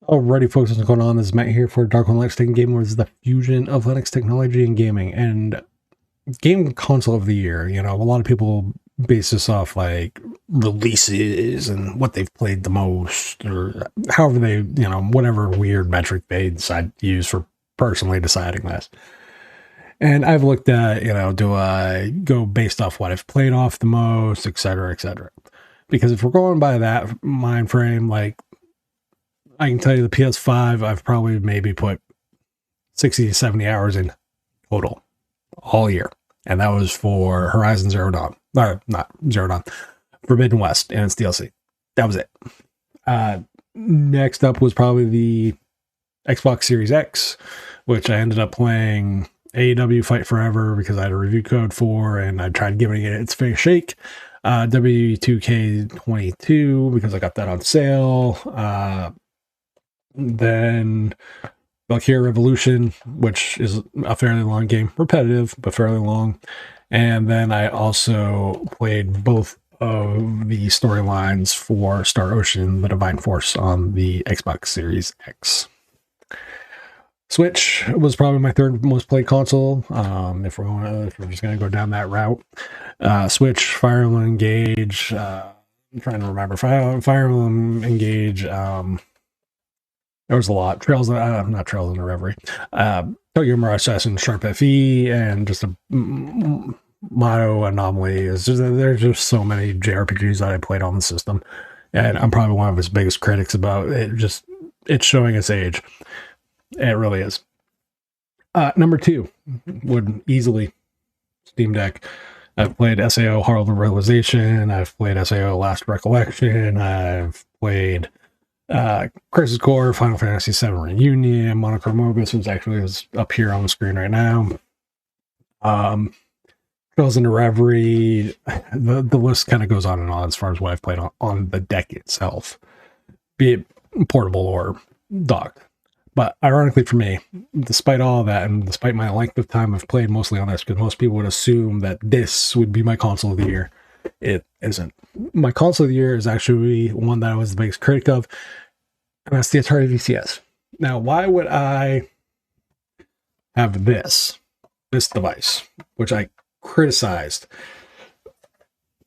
Alrighty, folks, what's going on? This is Matt here for Dark One Linux Tech Game, where this is the fusion of Linux technology and gaming. And game console of the year, a lot of people base this off like releases and what they've played the most, or however they, whatever weird metric they decide to use for personally deciding this. And I've looked at, do I go based off what I've played off the most, et cetera, et cetera. Because if we're going by that mind frame, like, I can tell you the PS5, I've probably maybe put 60 to 70 hours in total all year. And that was for Horizon Zero Dawn. Not Zero Dawn. Forbidden West and its DLC. That was it. Next up was probably the Xbox Series X, which I ended up playing AEW Fight Forever because I had a review code for, and I tried giving it its fair shake. W2K22 because I got that on sale. Then Valkyria Revolution, which is a fairly long game, repetitive, but fairly long. And then I also played both of the storylines for Star Ocean, The Divine Force on the Xbox Series X. Switch was probably my third most played console. If we're just going to go down that route. Switch, Fire Emblem Engage, I'm trying to remember, Fire Emblem Engage, there was a lot. Not Trails in a Reverie. Tokyo Mirage Assassin, Sharp FE, and just a Motto Anomaly. There's just so many JRPGs that I played on the system. And I'm probably one of his biggest critics about it. It's showing its age. It really is. Number 2 would easily Steam Deck. I've played SAO Herald of Realization. I've played SAO Last Recollection. I've played Crisis Core, Final Fantasy VII Reunion, Monochrome Mobius, which actually is up here on the screen right now. Trails into Reverie. The list kind of goes on and on as far as what I've played on the deck itself, be it portable or docked. But ironically for me, despite all that, and despite my length of time I've played mostly on this, because most people would assume that this would be my console of the year, it isn't. My console of the year is actually one that I was the biggest critic of, and that's the Atari VCS. Now, why would I have this device, which I criticized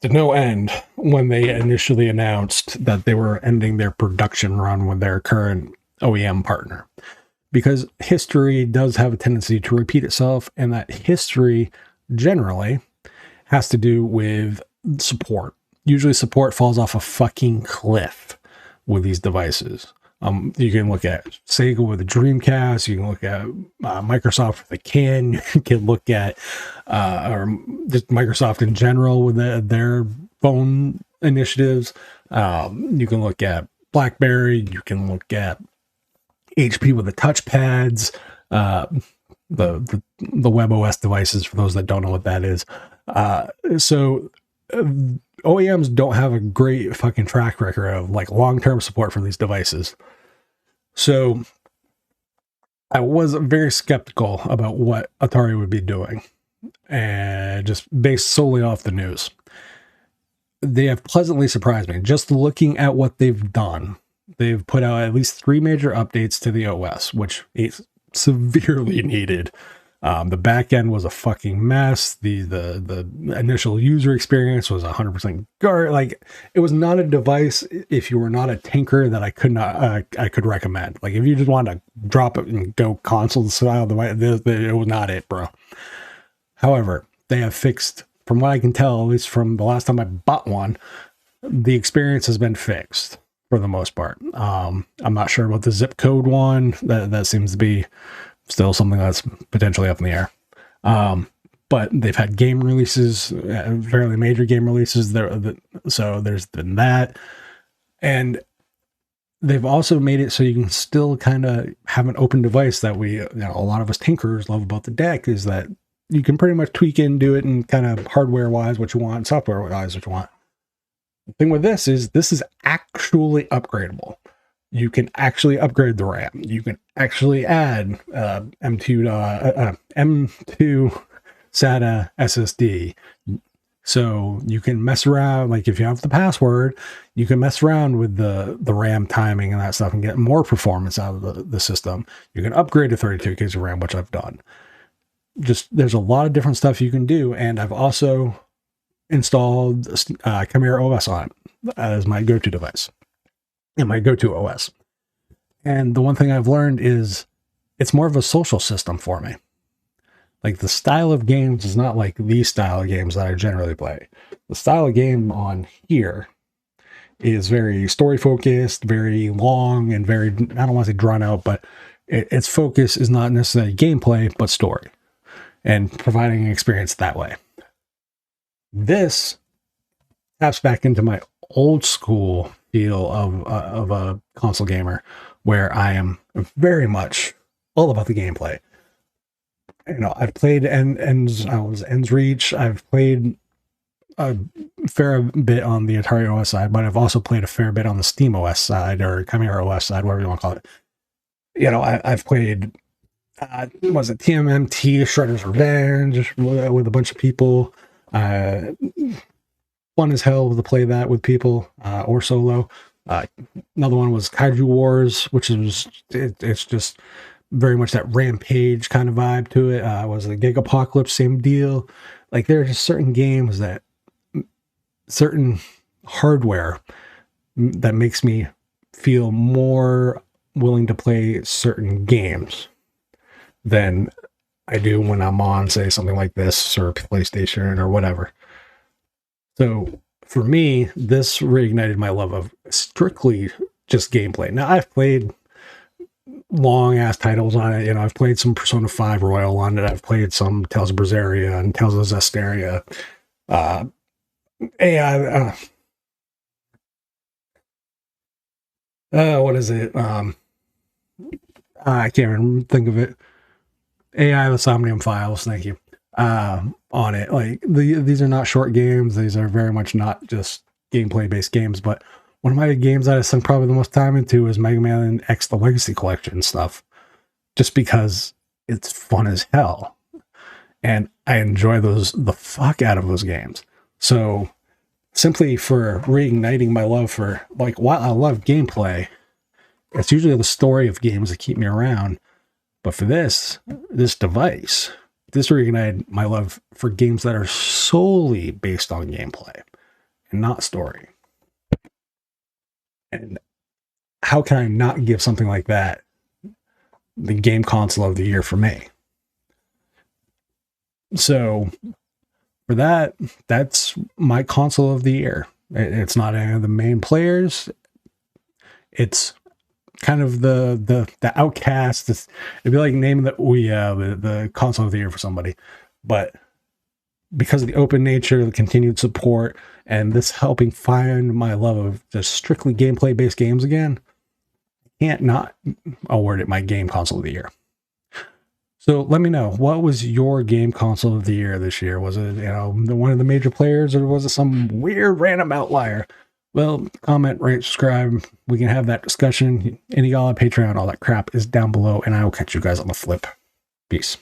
to no end when they initially announced that they were ending their production run with their current OEM partner? Because history does have a tendency to repeat itself, and that history generally has to do with support. Usually support falls off a fucking cliff with these devices. You can look at Sega with the Dreamcast. You can look at Microsoft with the Kin. You can look at or just Microsoft in general with their phone initiatives. You can look at BlackBerry. You can look at HP with the touchpads. The WebOS devices, for those that don't know what that is. So OEMs don't have a great fucking track record of like long-term support for these devices. So I was very skeptical about what Atari would be doing, and just based solely off the news. They have pleasantly surprised me. Just looking at what they've done, they've put out at least 3 major updates to the OS, which is severely needed. The back end was a fucking mess. The initial user experience was 100% like, it was not a device, if you were not a tinker, that I could recommend. Like, if you just wanted to drop it and go console style device, it was not it, bro. However, they have fixed, from what I can tell, at least from the last time I bought one, the experience has been fixed for the most part. I'm not sure about the zip code one. That seems to be still something that's potentially up in the air. But they've had game releases, fairly major game releases there. So there's been that. And they've also made it so you can still kind of have an open device that a lot of us tinkerers love about the deck, is that you can pretty much tweak it and do it in kind of hardware wise what you want, software wise what you want. The thing with this is actually upgradable. You can actually upgrade the RAM. You can actually add M2 SATA SSD. So you can mess around, like if you have the password, you can mess around with the RAM timing and that stuff and get more performance out of the system. You can upgrade to 32 gigs of RAM, which I've done. Just there's a lot of different stuff you can do, and I've also installed Chimera OS on it as my go-to device and my go-to OS. And the one thing I've learned is it's more of a social system for me. Like the style of games is not like the style of games that I generally play. The style of game on here is very story focused, very long, and very, I don't want to say drawn out, but its focus is not necessarily gameplay, but story and providing an experience that way. This taps back into my old school feel of a console gamer, where I am very much all about the gameplay. You know, I've played Ends Reach. I've played a fair bit on the Atari OS side, but I've also played a fair bit on the Steam OS side or Chimera OS side, whatever you want to call it. You know, I've played, was it TMNT, Shredder's Revenge with a bunch of people. Fun as hell to play that with people or solo. Another one was Kaiju Wars, which is it's just very much that Rampage kind of vibe to it. Was the Gigapocalypse, same deal. Like there are just certain games that certain hardware that makes me feel more willing to play certain games than I do when I'm on, say, something like this or PlayStation or whatever. So for me, this reignited my love of strictly just gameplay. Now I've played long ass titles on it. You know, I've played some Persona 5 Royal on it. I've played some Tales of Berseria and Tales of Zestiria. What is it? I can't even think of it. AI the Somnium Files, thank you. On it. Like these are not short games. These are very much not just gameplay based games, but one of my games that I sunk probably the most time into is Mega Man X The Legacy Collection stuff, just because it's fun as hell. And I enjoy the fuck out of those games. So simply for reigniting my love for, like, while I love gameplay, it's usually the story of games that keep me around. But for this device, this reignited my love for games that are solely based on gameplay and not story. And how can I not give something like that the game console of the year for me? So for that, that's my console of the year. It's not any of the main players. It's kind of the outcast. It'd be like naming the console of the year for somebody. But because of the open nature, the continued support, and this helping find my love of just strictly gameplay based games again, I can't not award it my game console of the year. So let me know, what was your game console of the year this year? Was it, you know, one of the major players, or was it some weird random outlier? Well, comment, rate, subscribe. We can have that discussion. Any y'all on Patreon, all that crap is down below, and I will catch you guys on the flip. Peace.